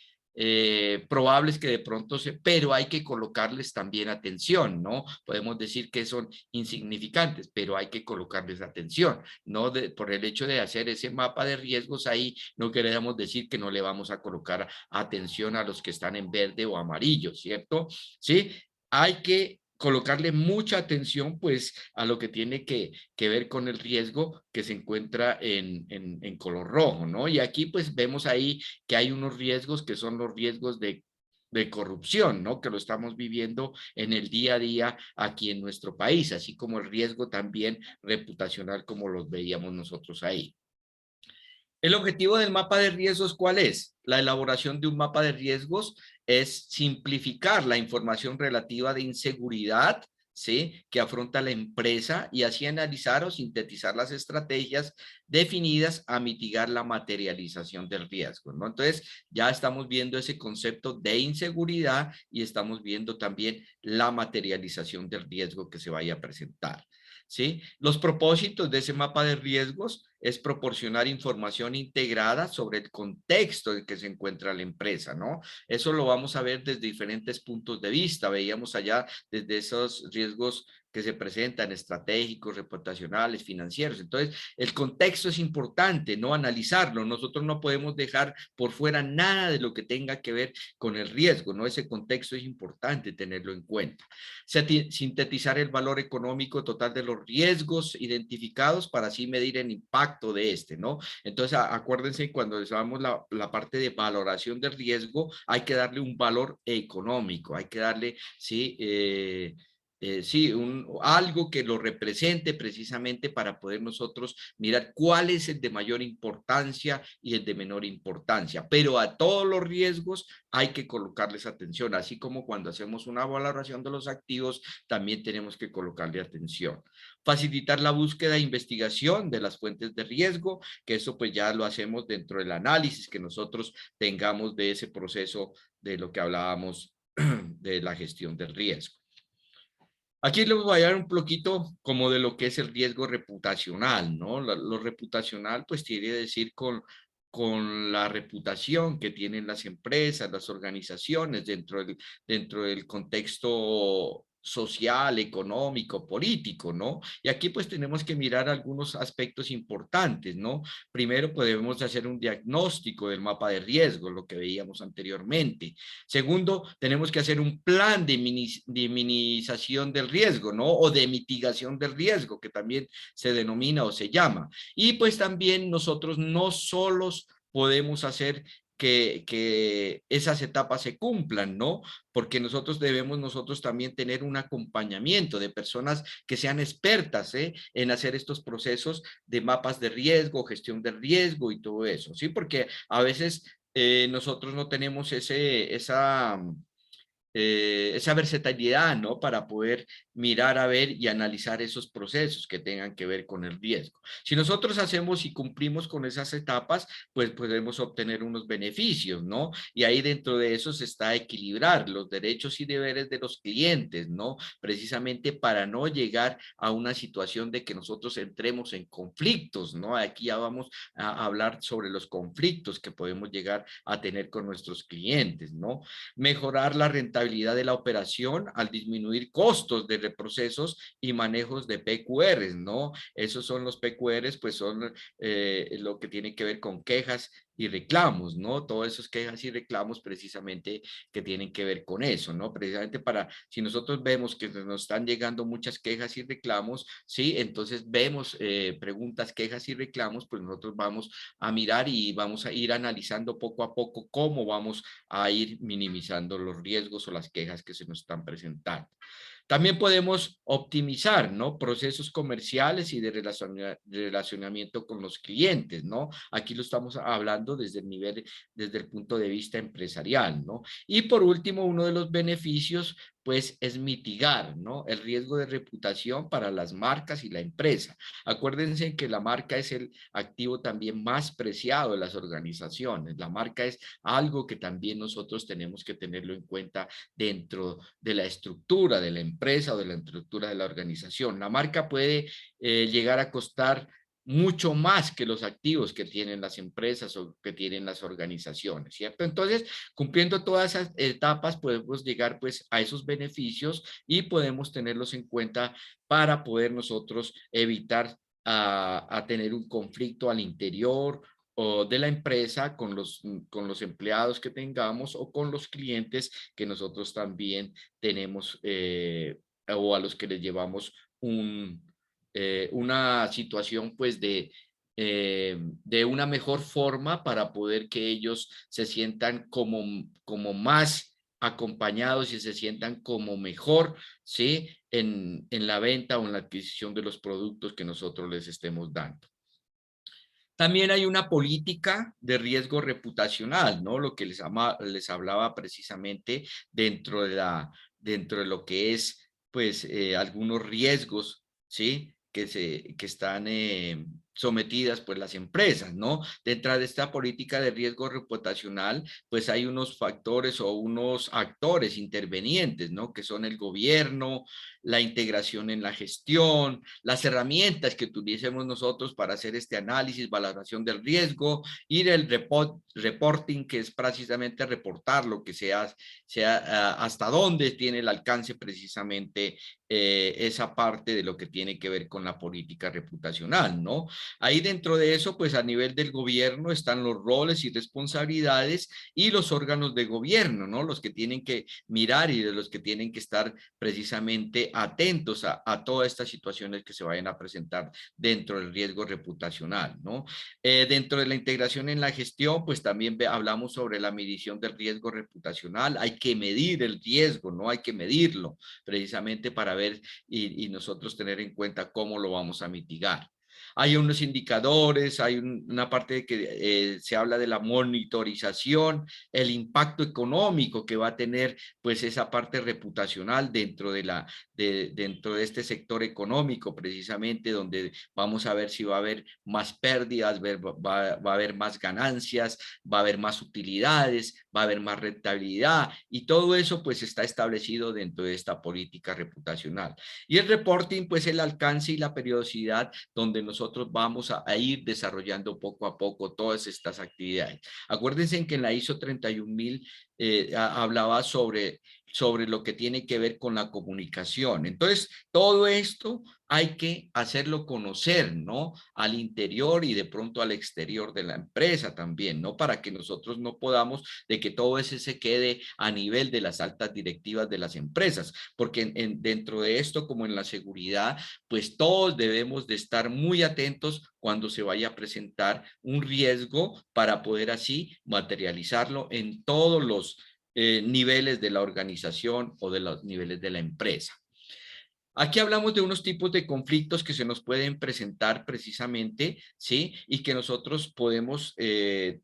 probables que de pronto pero hay que colocarles también atención, ¿no? Podemos decir que son insignificantes, pero hay que colocarles atención, ¿no? Por el hecho de hacer ese mapa de riesgos ahí, no queremos decir que no le vamos a colocar atención a los que están en verde o amarillo, ¿cierto? Sí, hay que colocarle mucha atención pues a lo que tiene que ver con el riesgo que se encuentra en color rojo, ¿no? Y aquí pues vemos ahí que hay unos riesgos que son los riesgos de corrupción, ¿no? Que lo estamos viviendo en el día a día aquí en nuestro país, así como el riesgo también reputacional como los veíamos nosotros ahí. El objetivo del mapa de riesgos, ¿cuál es? La elaboración de un mapa de riesgos es simplificar la información relativa de inseguridad, ¿sí? Que afronta la empresa, y así analizar o sintetizar las estrategias definidas a mitigar la materialización del riesgo, ¿no? Entonces, ya estamos viendo ese concepto de inseguridad y estamos viendo también la materialización del riesgo que se vaya a presentar. ¿Sí? Los propósitos de ese mapa de riesgos es proporcionar información integrada sobre el contexto en que se encuentra la empresa, ¿no? Eso lo vamos a ver desde diferentes puntos de vista. Veíamos allá desde esos riesgos que se presentan, estratégicos, reputacionales, financieros. Entonces, el contexto es importante, ¿no? Analizarlo. Nosotros no podemos dejar por fuera nada de lo que tenga que ver con el riesgo, ¿no? Ese contexto es importante tenerlo en cuenta. Sintetizar el valor económico total de los riesgos identificados para así medir el impacto de este, ¿no? Entonces, acuérdense, cuando usamos la parte de valoración del riesgo, hay que darle un valor económico, hay que darle, sí, sí, algo que lo represente precisamente para poder nosotros mirar cuál es el de mayor importancia y el de menor importancia. Pero a todos los riesgos hay que colocarles atención, así como cuando hacemos una valoración de los activos, también tenemos que colocarle atención. Facilitar la búsqueda e investigación de las fuentes de riesgo, que eso pues ya lo hacemos dentro del análisis que nosotros tengamos de ese proceso de lo que hablábamos de la gestión del riesgo. Aquí les voy a dar un poquito como de lo que es el riesgo reputacional, ¿no? Lo reputacional pues tiene que decir con la reputación que tienen las empresas, las organizaciones dentro del contexto social, económico, político, ¿no? Y aquí pues tenemos que mirar algunos aspectos importantes, ¿no? Primero podemos hacer un diagnóstico del mapa de riesgo, lo que veíamos anteriormente. Segundo, tenemos que hacer un plan de minimización del riesgo, ¿no? O de mitigación del riesgo, que también se denomina o se llama. Y pues también nosotros no solos podemos hacer que esas etapas se cumplan, ¿no? Porque nosotros también tener un acompañamiento de personas que sean expertas, en hacer estos procesos de mapas de riesgo, gestión de riesgo y todo eso, ¿sí? Porque a veces nosotros no tenemos esa versatilidad, ¿no? Para poder mirar, a ver y analizar esos procesos que tengan que ver con el riesgo. Si nosotros hacemos y cumplimos con esas etapas, pues podemos obtener unos beneficios, ¿no? Y ahí dentro de eso se está equilibrar los derechos y deberes de los clientes, ¿no? Precisamente para no llegar a una situación de que nosotros entremos en conflictos, ¿no? Aquí ya vamos a hablar sobre los conflictos que podemos llegar a tener con nuestros clientes, ¿no? Mejorar la rentabilidad de la operación al disminuir costos de reprocesos y manejos de PQRs, ¿no? Esos son los PQRs, pues son lo que tiene que ver con quejas y reclamos, ¿no? Todos esos quejas y reclamos precisamente que tienen que ver con eso, ¿no? Precisamente para, si nosotros vemos que nos están llegando muchas quejas y reclamos, ¿sí? Entonces vemos preguntas, quejas y reclamos, pues nosotros vamos a mirar y vamos a ir analizando poco a poco cómo vamos a ir minimizando los riesgos o las quejas que se nos están presentando. También podemos optimizar, ¿no? Procesos comerciales y de relacionamiento con los clientes, ¿no? Aquí lo estamos hablando desde el nivel, desde el punto de vista empresarial, ¿no? Y por último, uno de los beneficios, pues, es mitigar, ¿no? El riesgo de reputación para las marcas y la empresa. Acuérdense que la marca es el activo también más preciado de las organizaciones. La marca es algo que también nosotros tenemos que tenerlo en cuenta dentro de la estructura de la empresa o de la estructura de la organización. La marca puede llegar a costar mucho más que los activos que tienen las empresas o que tienen las organizaciones, ¿cierto? Entonces, cumpliendo todas esas etapas, podemos llegar pues a esos beneficios y podemos tenerlos en cuenta para poder nosotros evitar a tener un conflicto al interior o de la empresa con los empleados que tengamos o con los clientes que nosotros también tenemos o a los que les llevamos una situación pues de una mejor forma para poder que ellos se sientan como más acompañados y se sientan como mejor, ¿sí? En la venta o en la adquisición de los productos que nosotros les estemos dando. También hay una política de riesgo reputacional, ¿no? Lo que les hablaba precisamente dentro de lo que es, pues, algunos riesgos, ¿sí? Que están sometidas, pues, las empresas, ¿no? Dentro de esta política de riesgo reputacional, pues, hay unos factores o unos actores intervenientes, ¿no? Que son el gobierno, la integración en la gestión, las herramientas que tuviésemos nosotros para hacer este análisis, valoración del riesgo y del reporting, que es precisamente reportar lo que sea hasta dónde tiene el alcance precisamente esa parte de lo que tiene que ver con la política reputacional, ¿no? Ahí dentro de eso, pues a nivel del gobierno están los roles y responsabilidades y los órganos de gobierno, ¿no? Los que tienen que mirar y de los que tienen que estar precisamente atentos a todas estas situaciones que se vayan a presentar dentro del riesgo reputacional, ¿no? Dentro de la integración en la gestión, pues también hablamos sobre la medición del riesgo reputacional. Hay que medir el riesgo, ¿no? Hay que medirlo precisamente para ver y nosotros tener en cuenta cómo lo vamos a mitigar. Hay unos indicadores, hay una parte de que se habla de la monitorización, el impacto económico que va a tener pues esa parte reputacional dentro de este sector económico precisamente, donde vamos a ver si va a haber más pérdidas, va a haber más ganancias, va a haber más utilidades, va a haber más rentabilidad y todo eso pues está establecido dentro de esta política reputacional. Y el reporting pues el alcance y la periodicidad donde nosotros vamos a ir desarrollando poco a poco todas estas actividades. Acuérdense que en la ISO 31000 hablaba sobre lo que tiene que ver con la comunicación. Entonces, todo esto hay que hacerlo conocer, ¿no? Al interior y de pronto al exterior de la empresa también, ¿no? Para que nosotros no podamos de que todo eso se quede a nivel de las altas directivas de las empresas, porque dentro de esto, como en la seguridad, pues todos debemos de estar muy atentos cuando se vaya a presentar un riesgo para poder así materializarlo en todos los niveles de la organización o de los niveles de la empresa. Aquí hablamos de unos tipos de conflictos que se nos pueden presentar precisamente, ¿sí? Y que nosotros podemos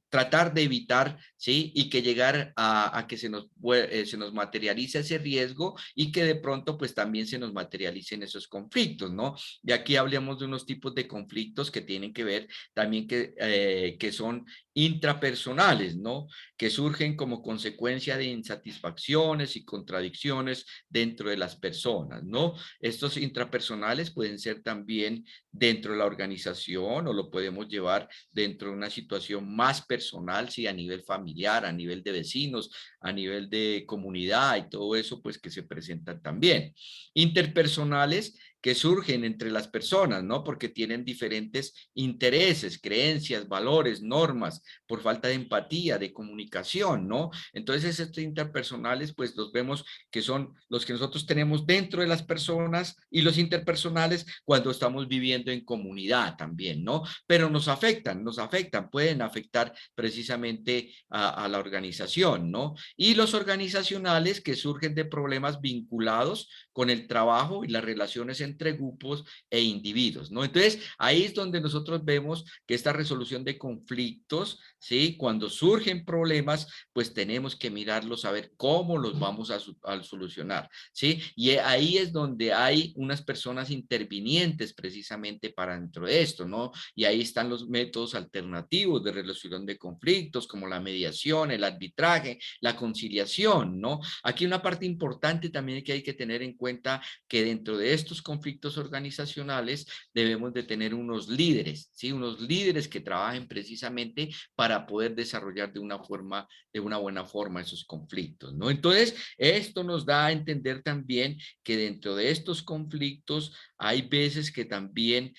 tratar de evitar, ¿sí? Y que llegar a que se nos materialice ese riesgo y que de pronto pues también se nos materialicen esos conflictos, ¿no? Y aquí hablamos de unos tipos de conflictos que tienen que ver también que son intrapersonales, ¿no? Que surgen como consecuencia de insatisfacciones y contradicciones dentro de las personas, ¿no? Estos intrapersonales pueden ser también dentro de la organización o lo podemos llevar dentro de una situación más personal, sí, a nivel familiar, a nivel de vecinos, a nivel de comunidad y todo eso, pues que se presentan también. Interpersonales que surgen entre las personas, ¿no? Porque tienen diferentes intereses, creencias, valores, normas, por falta de empatía, de comunicación, ¿no? Entonces, estos interpersonales, pues los vemos que son los que nosotros tenemos dentro de las personas, y los interpersonales cuando estamos viviendo en comunidad también, ¿no? Pero nos afectan, pueden afectar precisamente a la organización, ¿no? Y los organizacionales que surgen de problemas vinculados con el trabajo y las relaciones entre grupos e individuos, ¿no? Entonces, ahí es donde nosotros vemos que esta resolución de conflictos, ¿sí? Cuando surgen problemas, pues tenemos que mirarlos a ver cómo los vamos a solucionar, ¿sí? Y ahí es donde hay unas personas intervinientes precisamente para dentro de esto, ¿no? Y ahí están los métodos alternativos de resolución de conflictos, como la mediación, el arbitraje, la conciliación, ¿no? Aquí una parte importante también que hay que tener en cuenta, que dentro de estos conflictos organizacionales debemos de tener unos líderes, ¿sí? Unos líderes que trabajen precisamente para poder desarrollar de una buena forma esos conflictos, ¿no? Entonces, esto nos da a entender también que dentro de estos conflictos hay veces que también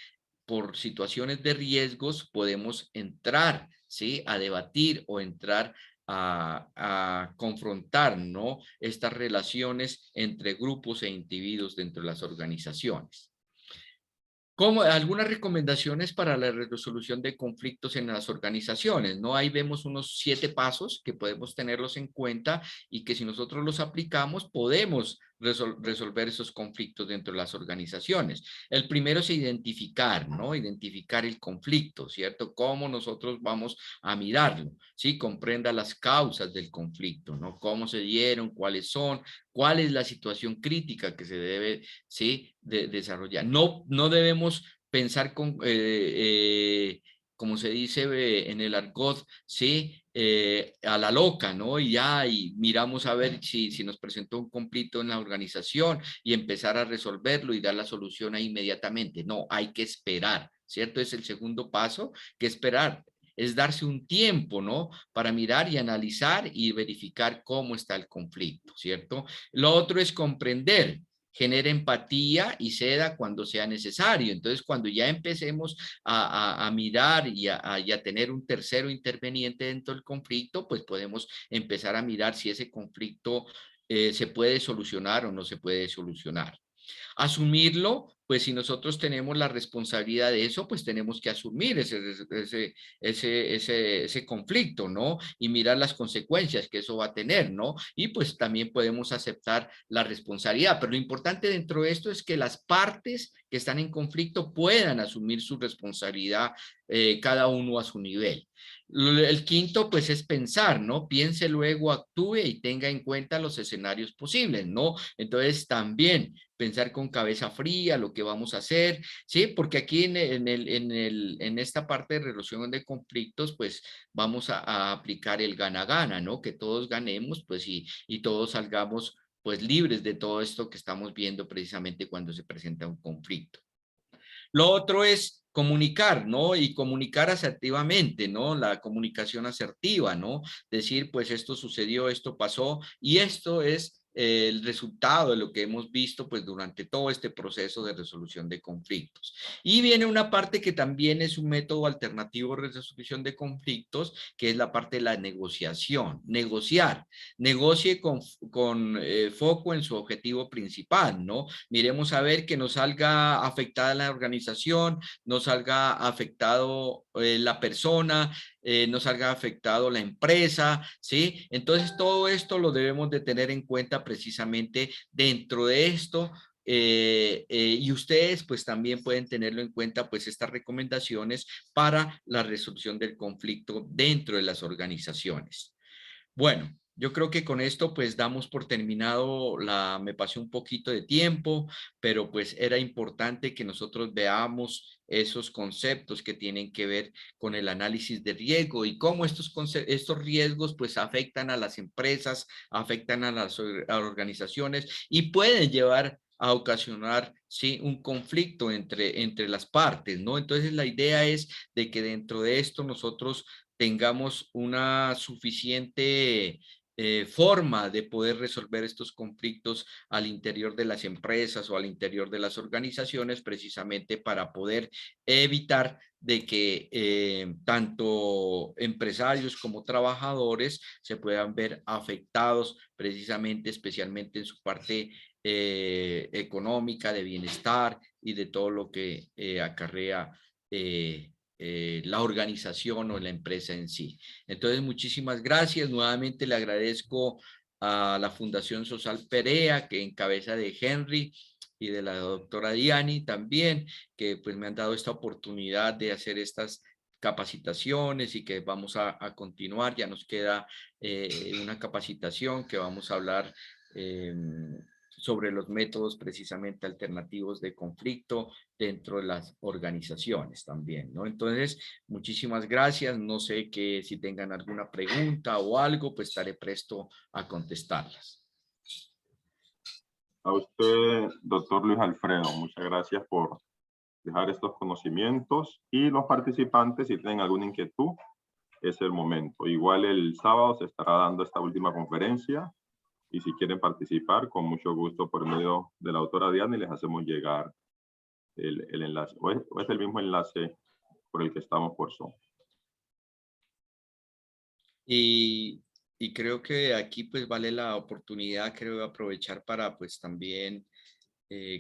por situaciones de riesgos podemos entrar, ¿sí? A debatir o entrar a confrontar, ¿no? Estas relaciones entre grupos e individuos dentro de las organizaciones. Como algunas recomendaciones para la resolución de conflictos en las organizaciones, ¿no? Ahí vemos unos 7 pasos que podemos tenerlos en cuenta y que si nosotros los aplicamos podemos resolver esos conflictos dentro de las organizaciones. El primero es identificar, ¿no? Identificar el conflicto, ¿cierto? Cómo nosotros vamos a mirarlo, ¿sí? Comprenda las causas del conflicto, ¿no? Cómo se dieron, cuáles son, cuál es la situación crítica que se debe, ¿sí? Desarrollar. No debemos pensar como se dice en el argot, ¿sí? A la loca, ¿no? Y miramos a ver si nos presentó un conflicto en la organización y empezar a resolverlo y dar la solución ahí inmediatamente. No, hay que esperar, ¿cierto? Es el segundo paso, que esperar. Es darse un tiempo, ¿no? Para mirar y analizar y verificar cómo está el conflicto, ¿cierto? Lo otro es comprender, genera empatía y ceda cuando sea necesario. Entonces, cuando ya empecemos a mirar y a tener un tercero interveniente dentro del conflicto, pues podemos empezar a mirar si ese conflicto se puede solucionar o no se puede solucionar. Asumirlo, pues si nosotros tenemos la responsabilidad de eso, pues tenemos que asumir ese conflicto, ¿no? Y mirar las consecuencias que eso va a tener, ¿no? Y pues también podemos aceptar la responsabilidad. Pero lo importante dentro de esto es que las partes que están en conflicto puedan asumir su responsabilidad, cada uno a su nivel. El quinto, pues, es pensar, ¿no? Piense, luego actúe y tenga en cuenta los escenarios posibles, ¿no? Entonces, también pensar con cabeza fría lo que vamos a hacer, ¿sí? Porque aquí en esta parte de resolución de conflictos, pues, vamos a aplicar el gana-gana, ¿no? Que todos ganemos, pues, y todos salgamos, pues, libres de todo esto que estamos viendo precisamente cuando se presenta un conflicto. Lo otro es comunicar, ¿no? Y comunicar asertivamente, ¿no? La comunicación asertiva, ¿no? Decir, pues esto sucedió, esto pasó y esto es el resultado de lo que hemos visto pues durante todo este proceso de resolución de conflictos. Y viene una parte que también es un método alternativo de resolución de conflictos, que es la parte de la negociación. Negociar, negocie con foco en su objetivo principal, ¿no? Miremos a ver que no salga afectada la organización, no salga afectado la persona, no salga afectado la empresa, ¿sí? Entonces todo esto lo debemos de tener en cuenta precisamente dentro de esto. Y ustedes pues también pueden tenerlo en cuenta pues estas recomendaciones para la resolución del conflicto dentro de las organizaciones. Bueno, yo creo que con esto pues damos por terminado me pasé un poquito de tiempo, pero pues era importante que nosotros veamos esos conceptos que tienen que ver con el análisis de riesgo y cómo estos riesgos pues afectan a las empresas, afectan a las organizaciones y pueden llevar a ocasionar, sí, un conflicto entre las partes, ¿no? Entonces la idea es de que dentro de esto nosotros tengamos una suficiente forma de poder resolver estos conflictos al interior de las empresas o al interior de las organizaciones, precisamente para poder evitar de que tanto empresarios como trabajadores se puedan ver afectados precisamente, especialmente en su parte económica, de bienestar y de todo lo que acarrea la organización o la empresa en sí. Entonces, muchísimas gracias. Nuevamente le agradezco a la Fundación Social Perea, que en cabeza de Henry y de la doctora Diani también, que pues me han dado esta oportunidad de hacer estas capacitaciones y que vamos a continuar. Ya nos queda una capacitación que vamos a hablar sobre los métodos precisamente alternativos de conflicto dentro de las organizaciones también, ¿no? Entonces, muchísimas gracias. No sé que si tengan alguna pregunta o algo, pues estaré presto a contestarlas. A usted, doctor Luis Alfredo, muchas gracias por dejar estos conocimientos, y los participantes, si tienen alguna inquietud, es el momento. Igual el sábado se estará dando esta última conferencia, y si quieren participar, con mucho gusto por medio de la autora Diana, y les hacemos llegar el enlace. O es el mismo enlace por el que estamos por Zoom. Y creo que aquí pues vale la oportunidad, creo, aprovechar para pues también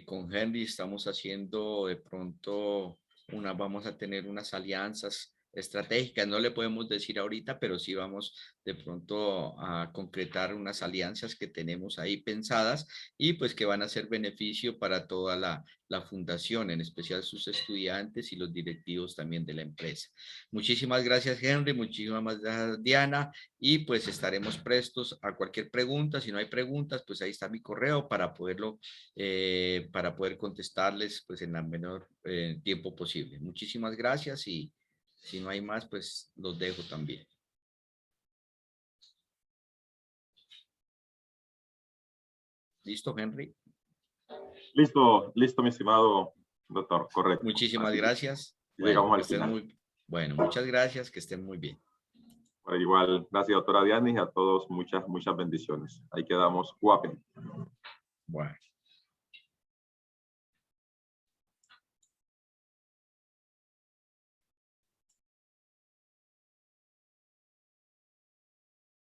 con Henry estamos haciendo de pronto vamos a tener unas alianzas estratégicas, no le podemos decir ahorita, pero sí vamos de pronto a concretar unas alianzas que tenemos ahí pensadas y pues que van a ser beneficio para toda la fundación, en especial sus estudiantes y los directivos también de la empresa. Muchísimas gracias, Henry, muchísimas gracias, Diana, y pues estaremos prestos a cualquier pregunta. Si no hay preguntas, pues ahí está mi correo para poder contestarles pues en el menor tiempo posible. Muchísimas gracias, y si no hay más, pues los dejo también. ¿Listo, Henry? Listo, listo, mi estimado doctor, correcto. Muchísimas gracias. Llegamos al estén final. Bueno, muchas gracias, que estén muy bien. Igual, gracias, doctora Diana, y a todos muchas bendiciones. Ahí quedamos, guapen. Bueno.